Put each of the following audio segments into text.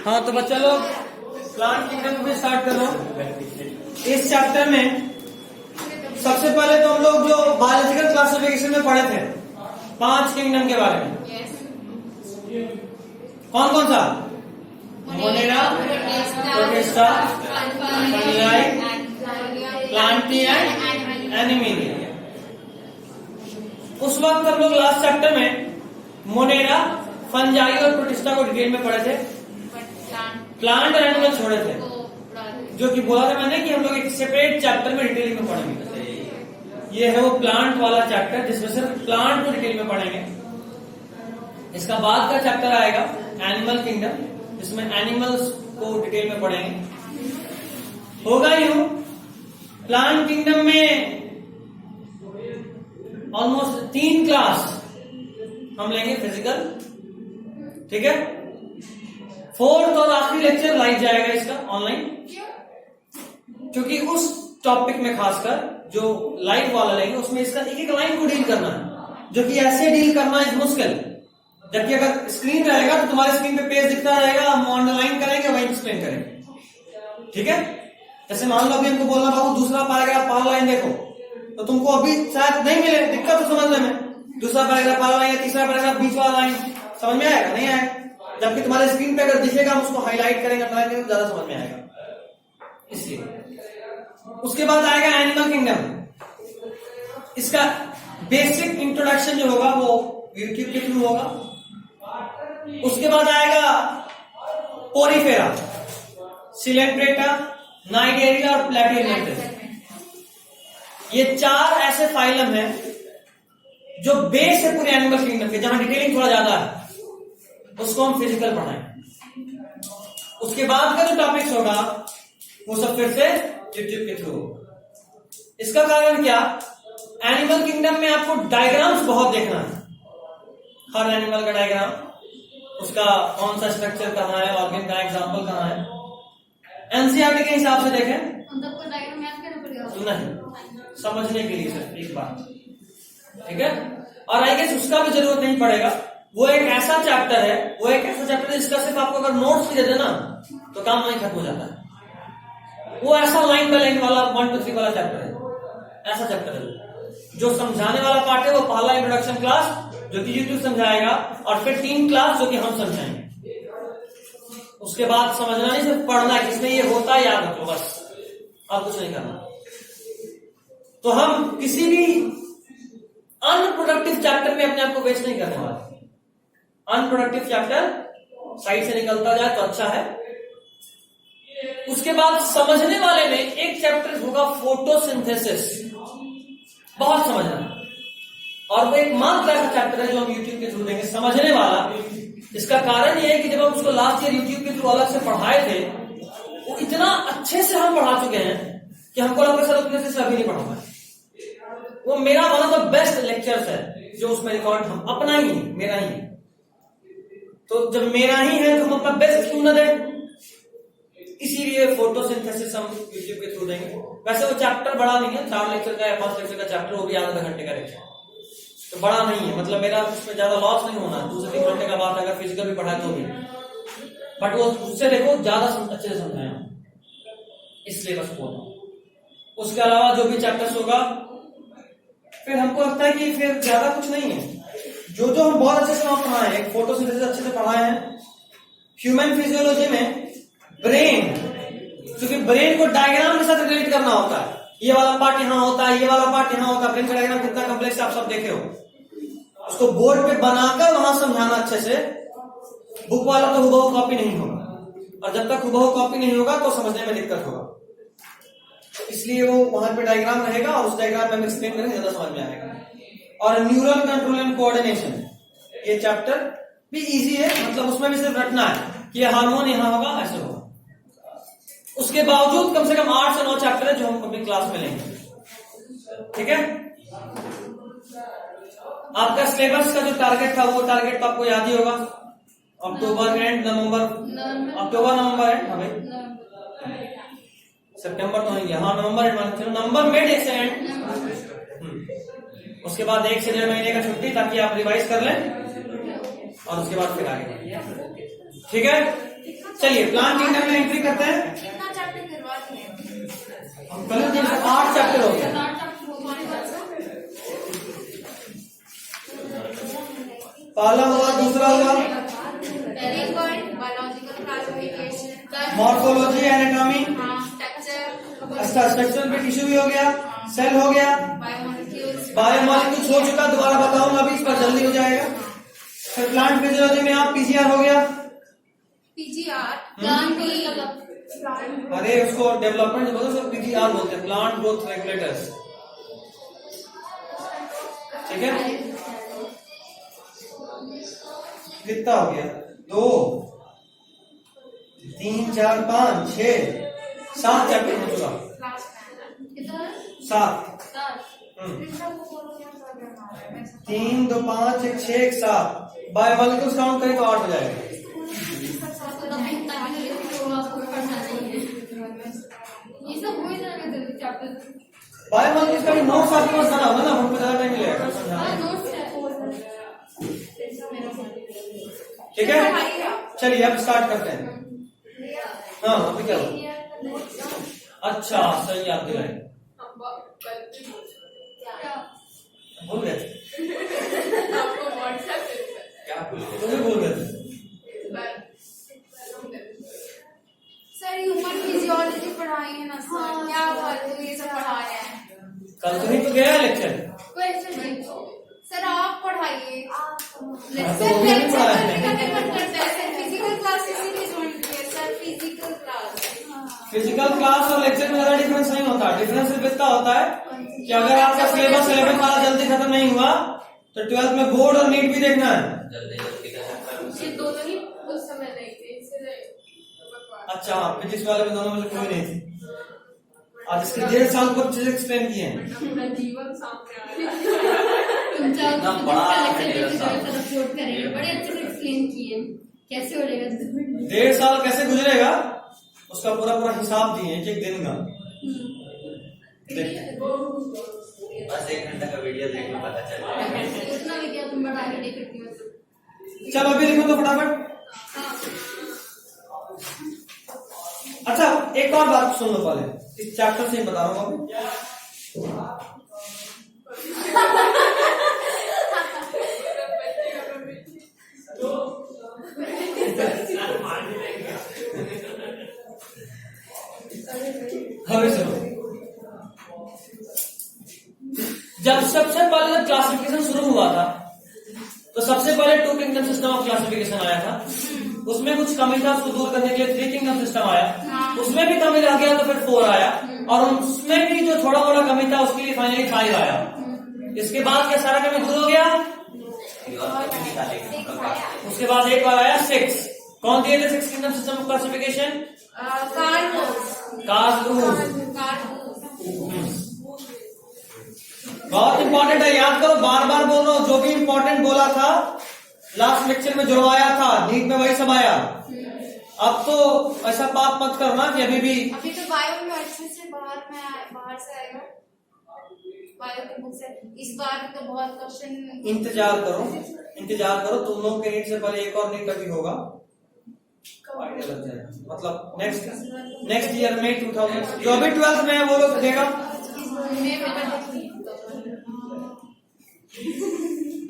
हाँ तो बच्चा लोग प्लांट किंगडम में स्टार्ट कर रहा हूँ। इस चैप्टर में सबसे पहले तो हम लोग जो बायोलॉजिकल क्लासिफिकेशन में पढ़े थे 5 किंगडम के बारे में। कौन कौन सा? Monera, protista, fungi, plantae, animalia. उस वक्त हम लोग लास्ट चैप्टर में मोनेरा, फंजाई और प्रोटिस्टा को डिटेल में पढ़े थे। प्लांट और एनिमल छोड़े थे, जो कि बोला था मैंने कि हम लोग एक सेपरेट चैप्टर में डिटेलिंग में पढ़ेंगे। ये है वो प्लांट वाला चैप्टर जिसमें सिर्फ प्लांट को डिटेल में पढ़ेंगे। इसका बाद का चैप्टर आएगा एनिमल किंगडम, जिसमें एनिमल्स को डिटेल में पढ़ेंगे। होगा यूं, प्लांट किंगडम में ऑलमोस्ट 3 क्लास हम लेंगे फिजिकल, ठीक है। 4th और आखिरी लेक्चर लाइव जाएगा इसका ऑनलाइन, क्योंकि उस टॉपिक में खासकर जो लाइव वाला लेंगे उसमें इसका एक एक लाइन को डील करना है, जो कि ऐसे डील करना इज मुश्किल। जबकि अगर स्क्रीन रहेगा तो तुम्हारे स्क्रीन पे पेज दिखता रहेगा, हम अंडरलाइन करेंगे, वही एक्सप्लेन करेंगे, ठीक है। जैसे मान लो अभी हमको बोलना बाबू दूसरा पैराग्राफ पहला लाइन देखो, तो तुमको अभी शायद नहीं मिले, दिक्कत हो समझने में। दूसरा पैराग्राफ पहला लाइन या तीसरा पैराग्राफ बीच वाला लाइन समझ में आएगा? नहीं आएगा। जबकि तुम्हारे स्क्रीन पे अगर दिखेगा, हम उसको हाईलाइट करेंगे, तो ज्यादा समझ में आएगा। इसलिए उसके बाद आएगा एनिमल किंगडम। इसका बेसिक इंट्रोडक्शन जो होगा वो यूट्यूब के थ्रू होगा। उसके बाद आएगा पोरीफेरा, सिलेंट्रेटा, नाइडेरिया और प्लैटिहेल्मिंथस। ये 4 ऐसे फाइलम हैं जो बेस है पूरे एनिमल किंगडम के, जहां डिटेलिंग थोड़ा ज्यादा है, उसको हम फिजिकल पढ़ाएंगे। उसके बाद का जो टॉपिक्स होगा वो सब फिर से यूट्यूब के थ्रू। इसका कारण क्या? एनिमल किंगडम में आपको डायग्राम्स बहुत देखना है, हर एनिमल का डायग्राम, उसका कौन सा स्ट्रक्चर कहाँ है, ऑर्गन का एग्जांपल कहाँ है। एनसीईआरटी के हिसाब से देखें नहीं, समझने के लिए सिर्फ एक बात, ठीक है। और आई गेस उसका भी जरूरत नहीं पड़ेगा। वो एक ऐसा चैप्टर है जिसका सिर्फ आपको अगर नोट्स भी दे देना तो काम नहीं खत्म हो जाता है। वो ऐसा लाइन बाय लाइन वाला 1 to 3 वाला चैप्टर है, ऐसा चैप्टर है। जो समझाने वाला पार्ट है वो पहला इंट्रोडक्शन क्लास, जो कि यूट्यूब समझाएगा, और फिर 3 क्लास जो कि हम समझाएंगे। उसके बाद समझना नहीं, सिर्फ पढ़ना है, किसमें ये होता है याद रखो बस, और कुछ नहीं करना। तो हम किसी भी अनप्रोडक्टिव चैप्टर में अपने आप को वेस्ट नहीं करने वाले। अनप्रोडक्टिव चैप्टर साइड से निकलता जाए तो अच्छा है। उसके बाद समझने वाले में एक चैप्टर होगा फोटोसिंथेसिस, बहुत समझना, और वो एक मात्र ऐसा चैप्टर है जो हम यूट्यूब के थ्रू देंगे, समझने वाला। इसका कारण ये है कि जब हम उसको लास्ट ईयर यूट्यूब के थ्रू अलग से पढ़ाए थे, वो इतना अच्छे से हम पढ़ा चुके हैं कि हमको लगता है सर उतने से अभी नहीं पढ़ाऊंगा। वो मेरा one of the best lectures है जो उसमें रिकॉर्ड, हम अपना ही, मेरा ही। तो जब मेरा ही है तो हम अपना बेस्ट क्यों न दें, इसीलिए फोटोसिंथेसिस हम यूट्यूब के थ्रू देंगे। वैसे वो चैप्टर बड़ा नहीं है, 4 लेक्चर का या 5 लेक्चर का चैप्टर, वो भी आधा घंटे का लेक्चर, तो बड़ा नहीं है। मतलब मेरा उसमें ज्यादा लॉस नहीं होना, 2 से 3 घंटे का बात अगर फिजिकल भी पढ़ाए तो भी, बट वो उससे देखो ज्यादा अच्छे से समझाया, इसलिए बस बोल रहा हूं। उसके अलावा जो भी चैप्टर्स होगा, फिर हमको लगता है कि फिर ज्यादा कुछ नहीं है। जो हम बहुत अच्छे से वहां पढ़ाए हैं, फोटोसिंथेसिस अच्छे से पढ़ाए हैं। ह्यूमन फिजियोलॉजी में ब्रेन, क्योंकि ब्रेन को डायग्राम के साथ रिलेट करना होता है, ये वाला पार्ट यहाँ होता है, ये वाला पार्ट यहाँ होता है। ब्रेन का डायग्राम कितना कॉम्प्लेक्स है आप सब देखे हो। उसको बोर्ड पे बनाकर वहां समझाना अच्छे से। बुक वाला तो हुबहू कॉपी नहीं होगा, और जब तक हुबहू कॉपी नहीं होगा तो समझने में दिक्कत होगा। इसलिए वो वहां पे डायग्राम रहेगा, और उस डायग्राम में हम एक्सप्लेन करेंगे, ज्यादा समझ में आएगा। और न्यूरल कंट्रोल एंड कोऑर्डिनेशन, ये चैप्टर भी इजी है, मतलब उसमें भी सिर्फ रटना है कि हार्मोन यहाँ होगा, ऐसे होगा। उसके बावजूद कम से कम 8 से 9 चैप्टर है जो हम अपनी क्लास में लेंगे, ठीक है। आपका सिलेबस का जो टारगेट था, वो टारगेट तो आपको याद ही होगा, October and November, October November and, हाँ भाई सितंबर तो नहीं गया, हाँ नवंबर एंड, नवंबर मिड से एंड। उसके बाद 1 से 1.5 महीने का छुट्टी, ताकि आप रिवाइज कर लें, और उसके बाद फिर आगे, ठीक है। चलिए प्लांट किंगडम में एंट्री करते हैं। कितना चैप्टर करवा दिए? हम कल 8 चैप्टर हो गए। पहला हुआ, दूसरा हुआ biological classification, morphology, anatomy, structure, पे टिश्यू भी हो गया, सेल हो गया, बायोमॉलिक्यूल्स हो चुका, दोबारा बताऊंगा अभी, इस पर जल्दी हो जाएगा। फिर प्लांट फिजियोलॉजी में आप पीसीआर हो गया, पीजीआर, अरे उसको डेवलपमेंट बोलो, उसको पीजीआर बोलते हैं, प्लांट ग्रोथ रेगुलेटर्स, ठीक है। कितना हो गया? 2 3 4 5 6 7 चैप्टर हो चुका, 7 3 2 5 1 6 1 7। बायोमॉलिक्यूल्स काउंट करें तो 8 हो जाएगा। बायोमॉलिक्यूल्स का भी नोट्स आपके पास बना होगा ना, हमको ज्यादा टाइम मिलेगा समझाने। ठीक है, चलिए अब स्टार्ट करते हैं। हाँ अभी क्या हुआ? अच्छा सही याद दिलाए, भूल गए थे क्या? भूल गए थे सर। ह्यूमन फिजियोलॉजी पढ़ाई है ना सर, क्या फालतू ये सब पढ़ा रहे हैं। कल तो नहीं तो गया लेक्चर। सर आप पढ़ाइए, तो फिजिकल क्लासेस ही नहीं जोड़ती है sir, physical class. Physical class और लेक्चर में ज्यादा डिफरेंस नहीं होता। डिफरेंस सिर्फ इतना होता है कि अगर आपका सिलेबस 11 वाला जल्दी खत्म नहीं हुआ तो 12th में बोर्ड और नीट भी देखना है। ये दोनों ही उस समय नहीं थे, इसलिए अच्छा फिजिक्स वाले में दोनों में से कोई नहीं थी। आज इसके 1.5 साल को चीज एक्सप्लेन किए हैं। जीवन सामने आया। बड़ा सपोर्ट करेंगे, बड़े अच्छे से एक्सप्लेन किए कैसे हो रहेगा। 1.5 साल कैसे गुजरेगा उसका पूरा पूरा हिसाब दिए एक दिन का। बस 1 घंटा का वीडियो देख लो, पता चल जाएगा। उतना वीडियो तुम बना के देख सकती हो। चलो अभी लिखो तो फटाफट। अच्छा एक और बात सुन लो पहले, इस चैप्टर से ही बता रहा हूँ अभी। अभी सुनो, जब सबसे पहले जब क्लासिफिकेशन शुरू हुआ था तो सबसे पहले 2 किंगडम सिस्टम ऑफ क्लासिफिकेशन आया था। उसमें कुछ कमी था, उसको दूर करने के लिए 3 किंगडम सिस्टम आया। उसमें भी कमी रह गया तो फिर 4 आया, और उसमें भी जो थोड़ा मोड़ा कमी था उसके लिए फाइनली 5 आया। इसके बाद क्या सारा कमी दूर हो गया? उसके बाद एक बार आया 6। कौन दिए थे 6 kingdom system of classification? Carlos. बहुत इंपॉर्टेंट है, याद करो, बार बार बोल रहा हूं, जो भी इंपॉर्टेंट बोला था लास्ट लेक्चर में जुड़वाया था, नीट में वही सब आया। अब तो ऐसा पाप मत करना कि अभी तो बायो में अच्छे से बाहर से आएगा, बायो की बुक से। इस बार तो बहुत क्वेश्चन। इंतजार करो, तुम लोग के नीट से पहले एक और नीट अभी होगा, आइडिया लग जाएगा। मतलब नेक्स्ट ईयर में 2000 जो अभी 12th में है वो लोग देगा।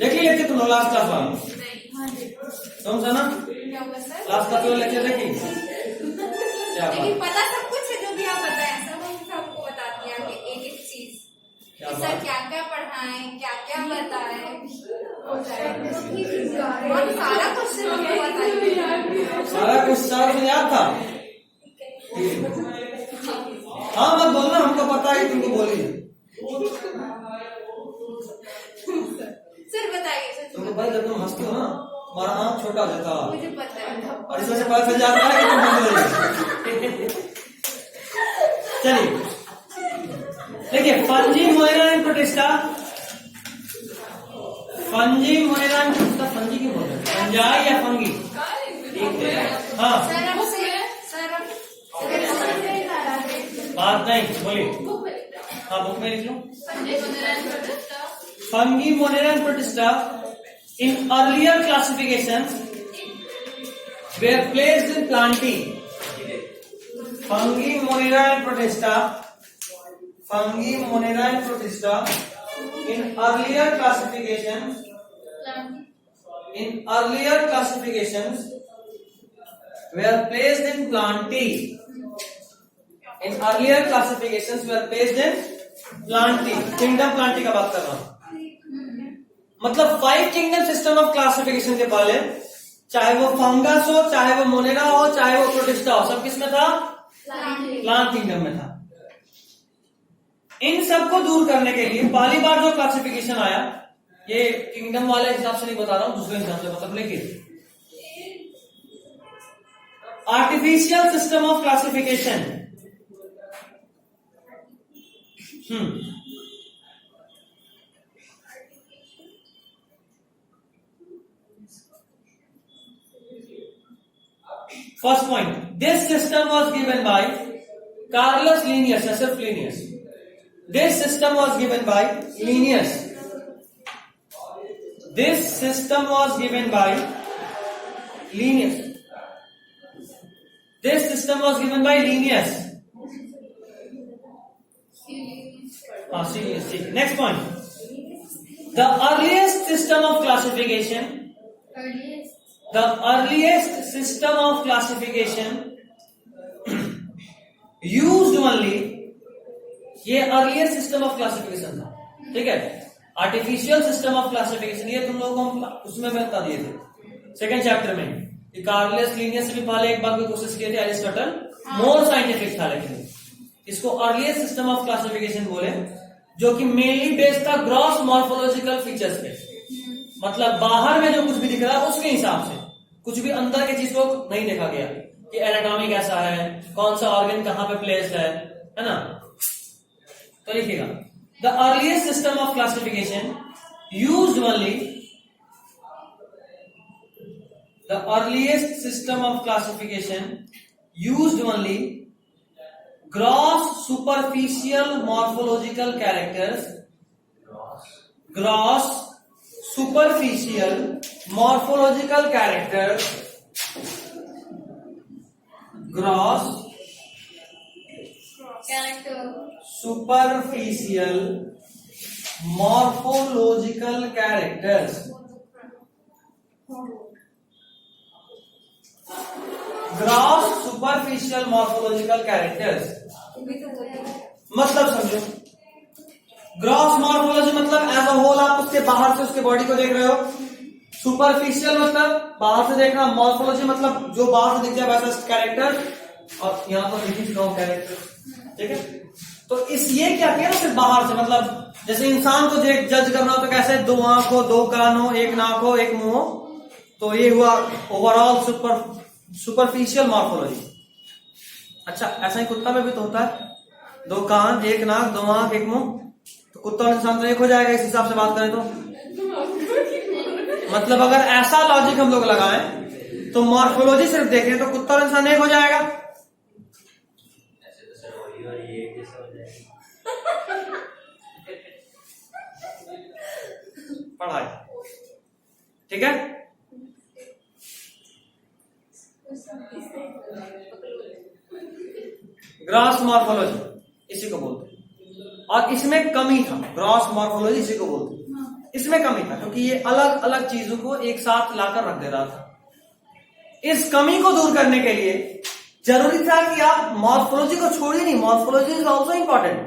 देख ली लेक्चर तुम लोग लास्ट क्लास वाला समझा ना? लास्ट क्लास वाला लेक्चर देखी क्या बात? पता सब कुछ है, जो भी आप बताएं सब हम सबको बता दिया कि एक एक चीज सर क्या क्या पढ़ाएं, क्या क्या बताएं, और सारा क्वेश्चन हमको बताइए। सारा कुछ याद था? हाँ मत बोलना, हमको पता है तुमको बोलिए। सर बताइए सर। तुमको पता जब तुम हंसते हो ना हमारा आँख छोटा हो जाता है, मुझे पता है, और इसमें से पता चल जाता है कि तुम हंस रही हो। चलिए देखिए, fungi Moira and protista. Fungi Moira and protista, fungi क्यों बोलते हैं? फंजाई या फंगी? हाँ बात नहीं बोलिए। हाँ बुक में लिख लो। Fungi monera and protista in earlier classifications were placed in plantae. Fungi, Monera and Protista. Fungi, Monera and Protista. In earlier classifications, were placed in plantae. In earlier classifications were placed in plantae. Kingdom plantae का बात कर रहा हूं. मतलब 5 kingdom system of classification के पहले, चाहे वो फंगस हो, चाहे वो मोनेरा हो, चाहे वो प्रोटिस्टा हो, सब किसमें था? प्लांट किंगडम में था. इन सबको दूर करने के लिए पहली बार जो क्लासिफिकेशन आया, ये किंगडम वाले हिसाब से नहीं बता रहा हूं, दूसरे हिसाब से मतलब लेकिन artificial system of classification. First point, this system was given by Carolus Linnaeus, सिर्फ Linnaeus. This system was given by Linnaeus. This system was given by Linnaeus. This system was given by Linnaeus. Next point. The earliest system of classification. The earliest system of classification used only. ये earliest system of classification था, ठीक है. Artificial system of classification ये तुम लोगों को उसमें मैं बता दिए थे सेकंड चैप्टर में. कार्लस लिनियस से भी पहले एक बार कोई कोशिश किए थे, एरिस्टोटल मोर साइंटिफिक था, लेकिन इसको अर्लिएस्ट सिस्टम ऑफ क्लासिफिकेशन बोले, जो कि मेनली बेस्ड था ग्रॉस मॉर्फोलॉजिकल फीचर्स पे. मतलब बाहर में जो कुछ भी दिख रहा है उसके हिसाब से, कुछ भी अंदर की चीज को नहीं देखा गया कि एनाटॉमी कैसा है, कौन सा ऑर्गन कहां पे प्लेस्ड है ना. तो लिखिएगा, the earliest system of classification used only, the earliest system of classification used only gross superficial morphological characters, gross superficial morphological characters, gross superficial morphological characters, gross superficial morphological characters. मतलब समझो, gross morphology मतलब as a whole, आप उसके बाहर से उसके body को देख रहे हो. सुपरफिशियल मतलब बाहर से देखना, मॉर्फोलॉजी मतलब जो बाहर से दिख जाए वैसा कैरेक्टर, और यहाँ पर लिख चुका हूं कैरेक्टर, ठीक है. तो इस ये क्या किया ना, सिर्फ बाहर से, मतलब जैसे इंसान को जज करना हो तो कैसे, 2 आंख हो, 2 कान हो, 1 नाक हो, 1 मुंह हो, तो ये हुआ ओवरऑल सुपरफिशियल मॉर्फोलॉजी. अच्छा, ऐसा ही कुत्ता में भी तो होता है, 2 कान, 1 नाक, 2 आंख, 1 मुंह, तो कुत्ता और इंसान तो एक हो जाएगा इस हिसाब से बात करें तो. मतलब अगर ऐसा लॉजिक हम लोग लगाएं तो मॉर्फोलॉजी सिर्फ देखें तो कुत्ता और इंसान एक हो जाएगा. ऐसे तो सर वही और ये एक जैसा हो जाएगा. पढ़ाई, ठीक है. ग्रॉस मॉर्फोलॉजी इसी को बोलते हैं, और इसमें कमी था. ग्रॉस मॉर्फोलॉजी इसी को बोलते हैं, इसमें कमी था क्योंकि ये अलग अलग चीजों को एक साथ लाकर रख दे रहा था. इस कमी को दूर करने के लिए जरूरी था कि आप मॉर्फोलॉजी को छोड़िए नहीं. Morphology is also important,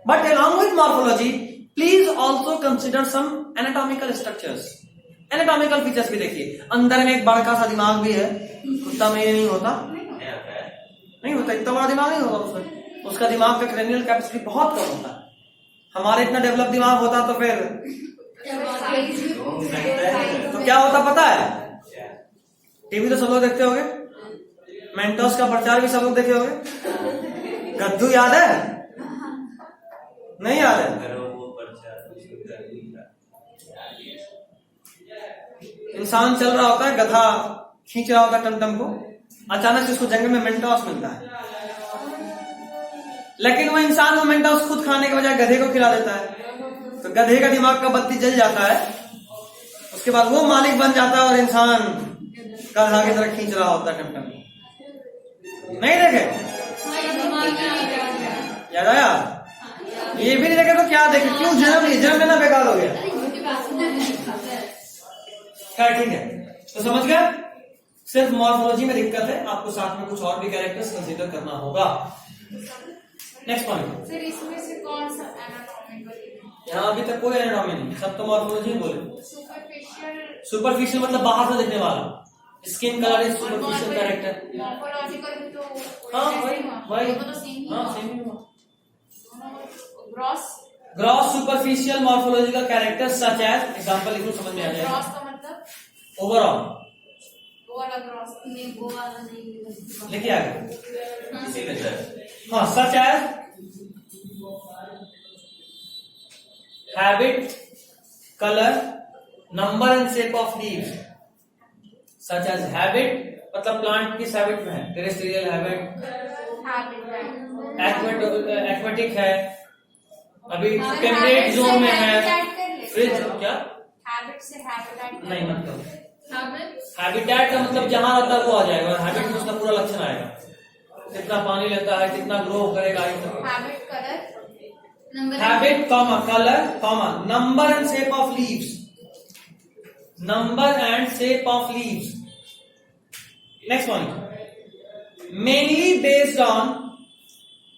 but along with morphology please also consider some anatomical structures, anatomical features भी देखिए. अंदर में एक बड़ा सा दिमाग भी है, कुत्ता में ये नहीं होता, नहीं होता, इतना बड़ा दिमाग नहीं होता उसमें. उसका दिमाग का क्रेनियल कैपेसिटी बहुत कम होता है. हमारे इतना डेवलप दिमाग होता तो फिर तो क्या होता पता है. टीवी तो सब लोग देखते होंगे, मेंटोस का प्रचार भी सब लोग देखे होंगे. गद्दू याद है? नहीं याद है? इंसान चल रहा होता है, गधा खींच रहा होता है टमटम को, अचानक से उसको जंगल में मेंटोस मिलता है, लेकिन वो इंसान वो मेंटोस खुद खाने के बजाय गधे को खिला देता है. तो गधे का दिमाग का बत्ती जल जाता है, उसके बाद वो मालिक बन जाता है और इंसान कल आगे तरह खींच रहा होता है टमटम, नहीं देखे? याद आया? ये भी नहीं देखे तो क्या देखे? क्यों जन्म लेना बेकार हो गया। क्या ठीक है, तो समझ गया? सिर्फ मॉर्फोलॉजी में दिक्कत है, आपको साथ में कुछ और भी कैरेक्टर्स कंसीडर करना होगा। Next point. सर इसमें से कौन सा एनाटॉमिकल? यहाँ अभी तक कोई एनाटॉमी नहीं, सब तो मॉर्फोलॉजी ही बोले। सुपरफिशियल। सुपरफिशियल मतलब बाहर से दिखने वाला, skin colour is superficial character. Morphological भी तो हाँ वही, दोनों तो सेम ही हाँ हुआ। सेम ही हुआ। दोनों gross. Gross superficial morphological character such as, example लिखो समझ में आ जाएगा। ग्रॉस का मतलब ओवरऑल वो वाला ग्रॉस नहीं, वो वाला नहीं। लिखिए आगे। इसी में सर हाँ, such as habit, colour, number and shape of leaves. Such as habit मतलब प्लांट किस हैबिट में है? टेरेस्ट्रियल हैबिट, एक्वेटिक है, अभी टेम्परेट जोन में है, फ्रिज क्या? हैबिट से हैबिटेट नहीं मतलब हैबिटेट का मतलब जहां रहता है वो आ जाएगा, और हैबिट में उसका पूरा लक्षण आएगा, कितना पानी लेता है, कितना ग्रो करेगा। Habit colour number habit comma colour comma number and shape of leaves, number and shape of leaves. Next point. Mainly based on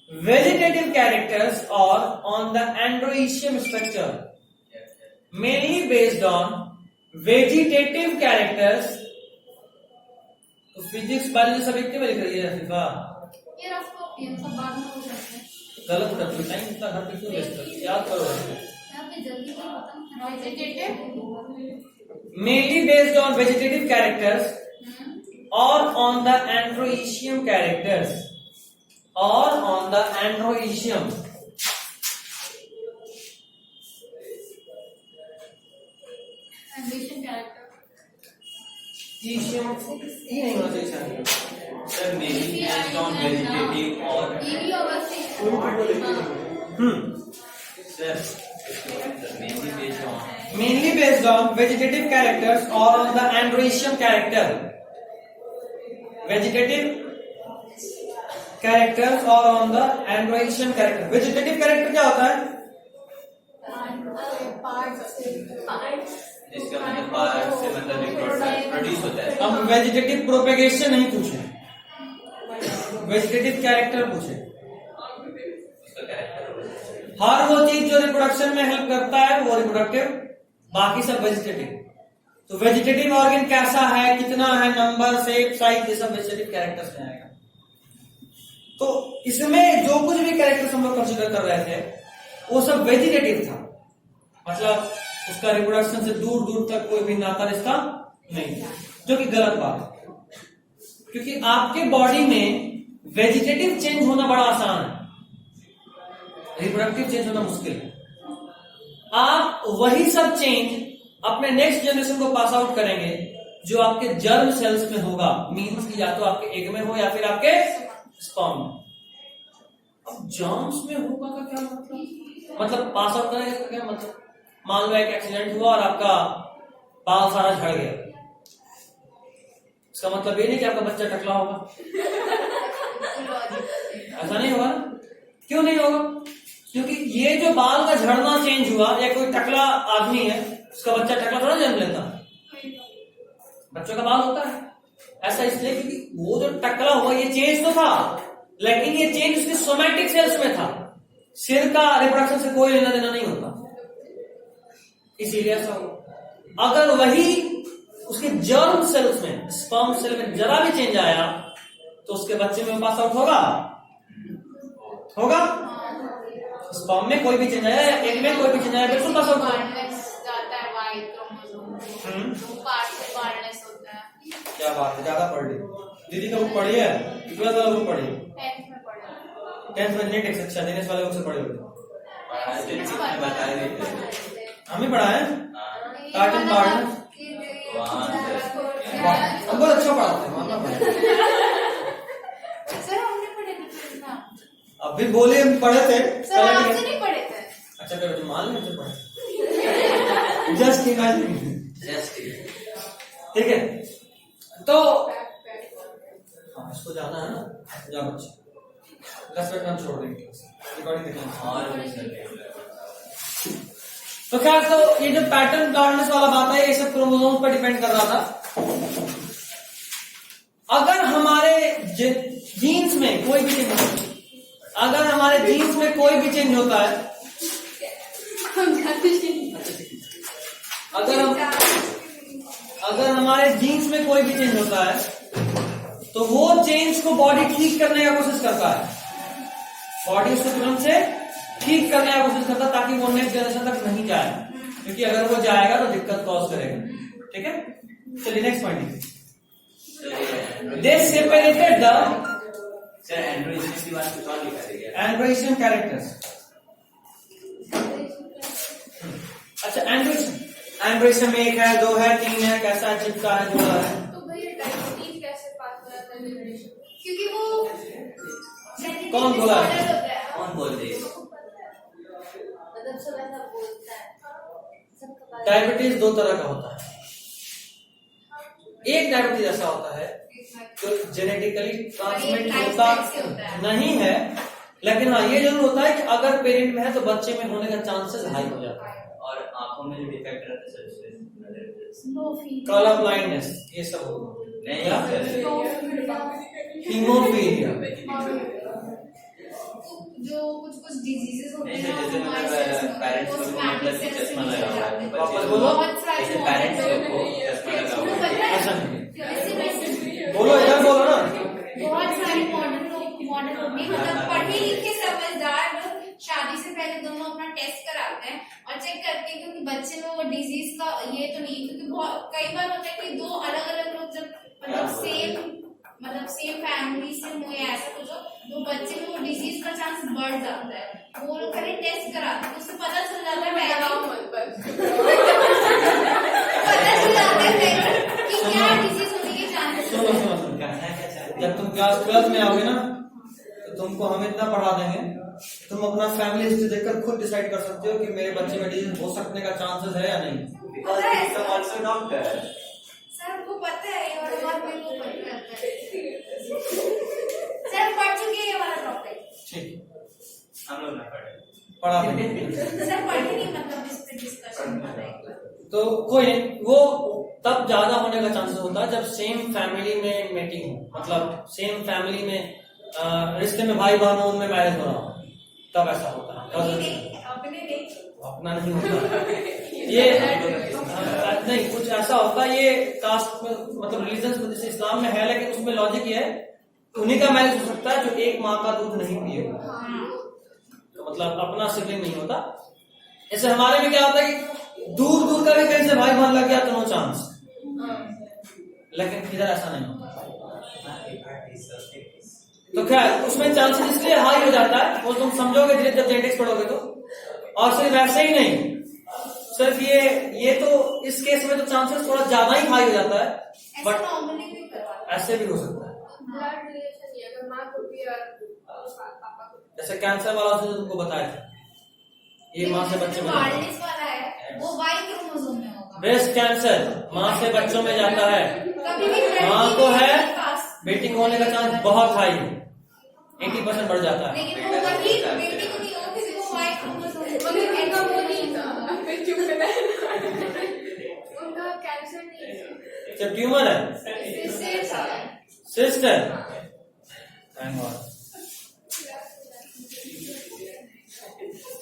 vegetative characters or on the androecium structure. Mainly based on vegetative characters. तो physics biology सब एक में लिख रही है FIFA, ये rough copy है, सब बाद में हो सकते हैं। गलत कर दो, टाइम इतना घर पे क्यों वेस्ट कर, याद करो। यहाँ पे जल्दी तो खत्म। Vegetative Mainly based on vegetative characters or on the androecium characters or on the androecium. Ambition character Ecium ये नहीं होना चाहिए। Sir mainly based on vegetative और ईवी होगा से sir mainly based on Mainly based on vegetative characters or on the androecium character. Vegetative characters or on the androecium character. Vegetative character क्या होता है? इसका मतलब पार्ट से मतलब प्रोड्यूस होता है। हम वेजिटेटिव प्रोपेगेशन नहीं पूछे, वेजिटेटिव कैरेक्टर पूछे। उसका कैरेक्टर हर वो चीज जो रिप्रोडक्शन में हेल्प करता है वो रिप्रोडक्टिव, बाकी सब वेजिटेटिव। तो वेजिटेटिव ऑर्गन कैसा है, कितना है, नंबर, शेप, साइज, ये सब वेजिटेटिव कैरेक्टर्स में आएगा। तो इसमें जो कुछ भी कैरेक्टर्स हम लोग कंसिडर कर रहे थे वो सब वेजिटेटिव था, मतलब उसका रिप्रोडक्शन से दूर दूर तक कोई भी नाता रिश्ता नहीं था, जो कि गलत बात है, क्योंकि आपके बॉडी में वेजिटेटिव चेंज होना बड़ा आसान है, रिप्रोडक्टिव चेंज होना मुश्किल है। आप वही सब चेंज अपने नेक्स्ट जनरेशन को पास आउट करेंगे जो आपके जर्म सेल्स में होगा, मीन्स कि या तो आपके एग में हो या फिर आपके स्पर्म में। अब जर्म्स में होगा का क्या मतलब पास आउट करेंगे तो क्या मतलब, मान लो एक एक्सीडेंट हुआ और आपका बाल सारा झड़ गया, इसका मतलब ये नहीं कि आपका बच्चा टकला होगा, ऐसा नहीं होगा ना। क्यों नहीं होगा? क्योंकि ये जो बाल का झड़ना चेंज हुआ, या कोई टकला आदमी है उसका बच्चा टकला थोड़ा जन्म लेता, बच्चों का बाल होता है ऐसा, इसलिए क्योंकि वो जो टकला हुआ ये चेंज तो था, लेकिन ये चेंज उसके सोमैटिक सेल्स में था, सिर का रिप्रोडक्शन से कोई लेना देना नहीं होता, इसीलिए ऐसा हुआ। अगर वही उसके जर्म सेल्स में, स्पर्म सेल में जरा भी चेंज आया तो उसके बच्चे में पास आउट होगा, होगा। स्पर्म में कोई भी चेंज आया, एग में कोई भी चेंज आया, बिल्कुल पास आउट होगा। क्या बात है, ज्यादा पढ़ ली दीदी का बुक पढ़ी है, ट्वेल्थ वाला बुक पढ़ी, 10th में जेनेटिक्स, अच्छा दिनेश वाले बुक से पढ़े होते, बता देते हमें पढ़ा है कार्टून पार्ट, हम बहुत अच्छा पढ़ाते हैं, मानना पड़ेगा। सर हमने पढ़े थे ना, अभी बोले हम पढ़े थे, सर आपसे नहीं पढ़े थे। अच्छा करो मान लेते पढ़े, जस्ट इमेजिन, जस्ट ठीक है। तो हाँ, इसको जाना है ना, जाओ बच्चे 10 मिनट में छोड़ देंगे रिकॉर्डिंग देखना। और तो खैर, तो ये जो पैटर्न टॉलरेंस वाला बात है ये सब क्रोमोसोम पर डिपेंड कर रहा था। अगर हमारे जीन्स में कोई भी चेंज अगर हमारे जीन्स में कोई भी चेंज होता है, अगर हमारे जीन्स में कोई भी चेंज होता है तो वो चेंज को बॉडी ठीक करने का कोशिश करता है, बॉडी उसको तुरंत से ठीक करने का कोशिश करता है ताकि वो नेक्स्ट जनरेशन तक नहीं जाए, क्योंकि अगर वो जाएगा तो दिक्कत कॉज करेगा। ठीक है, चलिए next point. They separated the सर एंड्रोइज्म की बात कुछ और लिखा गया एंड्रोइज्म कैरेक्टर्स। अच्छा, एंड्रोइज्म में 1 है, 2 है, 3 है, कैसा है, चिपका है, जोड़ा है। तो भैया डायबिटीज कैसे पास हो जाता है जनरेशन? क्योंकि वो कौन बोला? कौन बोलते हैं? मतलब सब ऐसा बोलता है, सबका बात। डायबिटीज 2 तरह का होता है। एक डायबिटीज ऐसा होता है जो जेनेटिकली ट्रांसमिट होता नहीं है, लेकिन हाँ ये जरूर होता है कि अगर पेरेंट में है तो बच्चे में होने का चांसेस हाई हो जाता है। और आंखों में जो डिफेक्ट रहता है सर, कलर ब्लाइंडनेस, ये सब नहीं हीमोफीलिया, जो कुछ डिजीजेस होते नहीं हैं सर, जैसे मतलब पेरेंट्स को मतलब कि चश्मा लगा हुआ है, वापस बोलो। जैसे पेरेंट्स को चश्मा लगा हुआ है, ऐसा नहीं, बोलो इधर बोलो ना। बहुत सारे मॉडर्न होते हैं, मतलब पढ़े लिखे समझदार लोग शादी से पहले दोनों अपना टेस्ट कराते हैं और चेक करते हैं क्योंकि बच्चे में वो डिजीज का ये तो नहीं, क्योंकि बहुत कई बार होता है कि 2 अलग अलग लोग जब मतलब सेम फैमिली से हो या ऐसा कुछ हो तो बच्चे में वो डिजीज का चांस बढ़ जाता है। वो लोग पहले टेस्ट कराते हैं, उससे पता चल जाता है पता चल जाता है कि क्या डिजीज होने के चांसेस। जब तुम क्लास 12 में आओगे ना तो तुमको हम इतना पढ़ा देंगे, तुम अपना फैमिली हिस्ट्री देखकर खुद डिसाइड कर सकते हो कि मेरे बच्चे में डिजीज हो सकने का चांसेस है या नहीं। because he's also doctor. Sir को पता है और मेरे को पता है सर, पढ़ चुके हैं ये वाला टॉपिक। ठीक, हम लोग ना पढ़े, पढ़ा देंगे। सर पढ़े नहीं, मतलब इस पे डिस्कशन कर रहे हैं। तो कोई नहीं, वो तब ज्यादा होने का चांसेस होता है जब सेम फैमिली में मीटिंग हो, मतलब सेम फैमिली में रिश्ते में भाई बहन हो, उनमें मैरिज हो रहा हो, तब ऐसा होता है। अपना नहीं होता ये नहीं, कुछ ऐसा होता है ये कास्ट में, मतलब रिलीजन में, जैसे इस्लाम में है, लेकिन उसमें लॉजिक ये है उन्हीं का मैरिज हो सकता है जो एक माँ का दूध नहीं पिएगा, तो मतलब अपना सिबलिंग नहीं होता। जैसे हमारे में क्या होता है कि दूर दूर का भी कहीं से भाई बहन लग गया तो नो चांस, लेकिन इधर ऐसा नहीं होता। तो खैर उसमें चांसेस इसलिए हाई हो जाता है, वो तुम समझोगे धीरे जब जेनेटिक्स पढ़ोगे तो। और सिर्फ ऐसे ही नहीं, सिर्फ ये तो इस केस में तो चांसेस थोड़ा ज्यादा ही हाई हो जाता है, बट नॉर्मली भी करवाते ऐसे भी हो सकता है। ब्लड रिलेशन ये अगर मां को भी और पापा को, जैसे कैंसर वाला जो तुमको बताया था, ये माँ से बच्चे में वायरलेस वाला है वो वाई क्रोमोसोम में होगा। ब्रेस्ट कैंसर माँ से बच्चों में जाता है, कभी भी माँ को है बेटी को होने का चांस बहुत हाई है, 80% बढ़ जाता है। लेकिन वो कभी बेटी को नहीं होगा, किसी को वाई क्रोमोसोम उनका वो नहीं था, उनका कैंसर नहीं, जब ट्यूमर है, सिस्टर,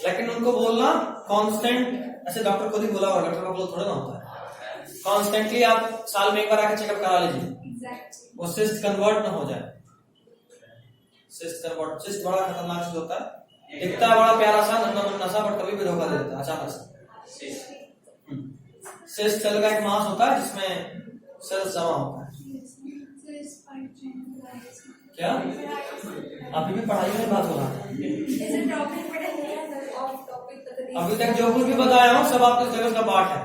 लेकिन उनको बोलना कांस्टेंट, ऐसे डॉक्टर खुद ही बोला होगा, डॉक्टर का बोल थोड़ा ना होता है, कॉन्स्टेंटली आप साल में एक बार आके चेकअप करा लीजिए, वो सिस्ट कन्वर्ट ना हो जाए। सिस्ट कन्वर्ट, सिस्ट बड़ा खतरनाक चीज होता है, दिखता है बड़ा प्यारा सा नशा, बट कभी भी धोखा दे देता है अचानक से। सिस्ट सेल का एक मास होता है जिसमें सेल्स जमा होता है। क्या अभी भी पढ़ाई में बात हो रहा है? अभी तक जो कुछ भी बताया हूँ सब आपके सिलेबस का पार्ट है,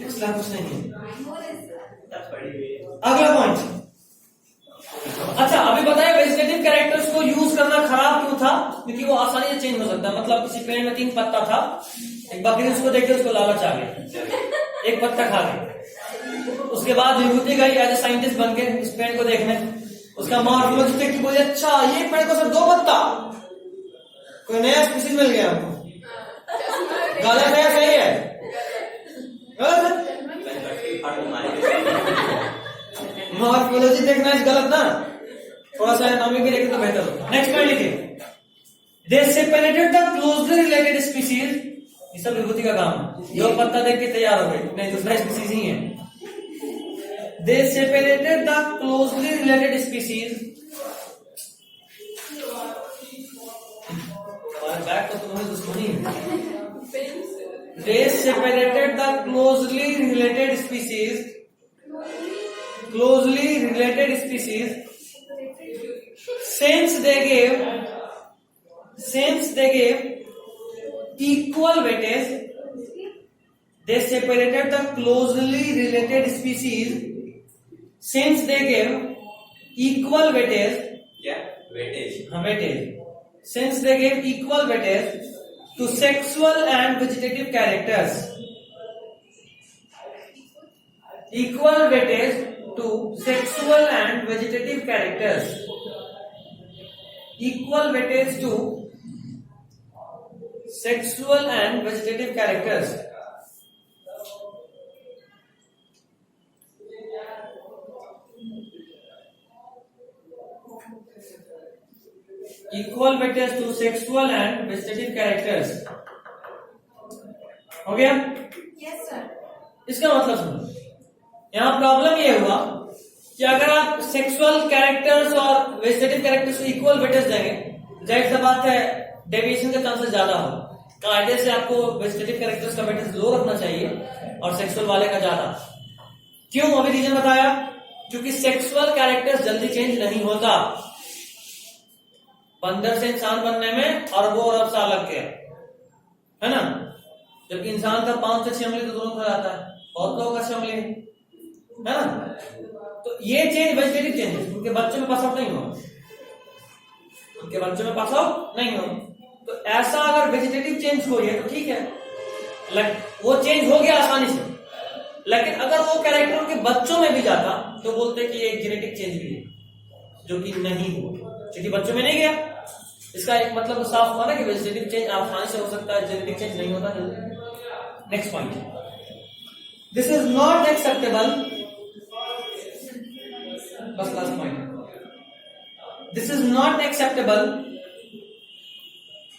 इसलिए कुछ नहीं है। अगला पॉइंट, अच्छा अभी बताया वेजिटेटिव कैरेक्टर्स को यूज करना खराब क्यों था, क्योंकि वो आसानी से चेंज हो सकता है। मतलब किसी पेड़ में 3 पत्ता था, एक बकरी उसको देख के उसको लालच आ गया, एक पत्ता खा गई, उसके उसके बाद विभूति गई एज ए साइंटिस्ट बनके इस पेड़ को देखने, उसका मॉर्फोलॉजी देख के बोले अच्छा ये पेड़ को सिर्फ 2 पत्ता, कोई नया स्पीसीज मिल गया हमको। गलत है सही है? गलत है। मॉर्फोलॉजी देखना इस गलत ना, थोड़ा सा एनाटॉमी भी देखें तो बेहतर होगा। नेक्स्ट पॉइंट लिखिए, दे separated the closely related species. ये सब विभूति का काम है, 2 पत्ता देख के तैयार हो गए, नहीं दूसरा स्पीसीज ही है। दे separated the closely related species, back तो तुम्हें दुश्मनी है। They separated the closely related species since they gave equal weightage. They separated the closely related species since they gave equal weightage. क्या वेटेज? हाँ weightage. Since they gave equal weightage to sexual and vegetative characters. Equal weightage to sexual and vegetative characters. Equal weightage to sexual and vegetative characters. Equal weightage to sexual and vegetative characters. हो गया? Yes sir. इसका मतलब सुनो, यहाँ problem ये हुआ कि अगर आप सेक्सुअल कैरेक्टर्स और वेजिटेटिव कैरेक्टर्स को इक्वल वेटेज देंगे, जाहिर सी बात है डेविएशन के चांसेस ज्यादा हो। कायदे से आपको वेजिटेटिव कैरेक्टर्स का वेटेज लो रखना चाहिए और सेक्सुअल वाले का ज्यादा। क्यों? अभी रीजन बताया, क्योंकि सेक्सुअल कैरेक्टर्स जल्दी चेंज नहीं होता। बंदर से इंसान बनने में अरबों अरब साल लग गया, है ना? जबकि इंसान का 5 से 6 उंगली तो तुरंत हो जाता है, बहुत लोगों का 6 उंगली है ना? तो ये चेंज वेजिटेटिव चेंजेस उनके बच्चों में पास आउट नहीं होगा, उनके बच्चों में पास आउट नहीं होगा। तो ऐसा अगर वेजिटेटिव चेंज हो है तो ठीक है, वो चेंज हो गया आसानी से। लेकिन अगर वो कैरेक्टर उनके बच्चों में भी जाता तो बोलते कि ये एक जेनेटिक चेंज भी है, जो कि नहीं हुआ, क्योंकि बच्चों में नहीं गया। इसका एक मतलब साफ हुआ ना कि वेजिटेटिव चेंज आसानी से हो सकता है, जेनेटिक चेंज नहीं होता जल्दी। Next point, this is not acceptable. बस last point, this is not acceptable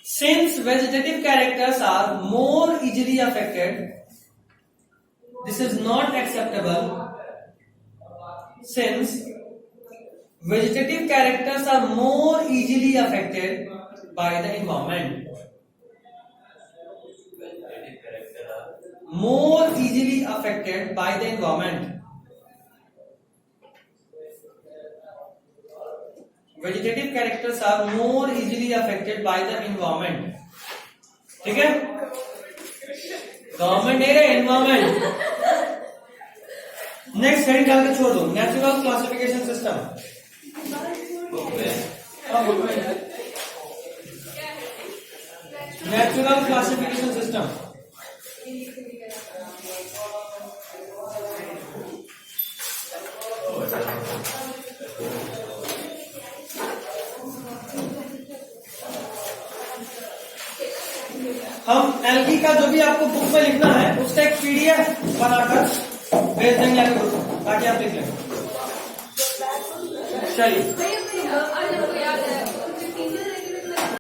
since vegetative characters are more easily affected. This is not acceptable since vegetative characters are more easily affected by the environment. More easily affected by the environment. Vegetative characters are more easily affected by the environment. ठीक है? Government नहीं रहे, environment. Next heading डाल के छोड़ दो, natural classification system. Natural classification system. हम algae का जो भी आपको बुक में लिखना है उसका एक पीडीएफ बनाकर भेज देंगे आपको, ताकि आप लिख लें। चलिए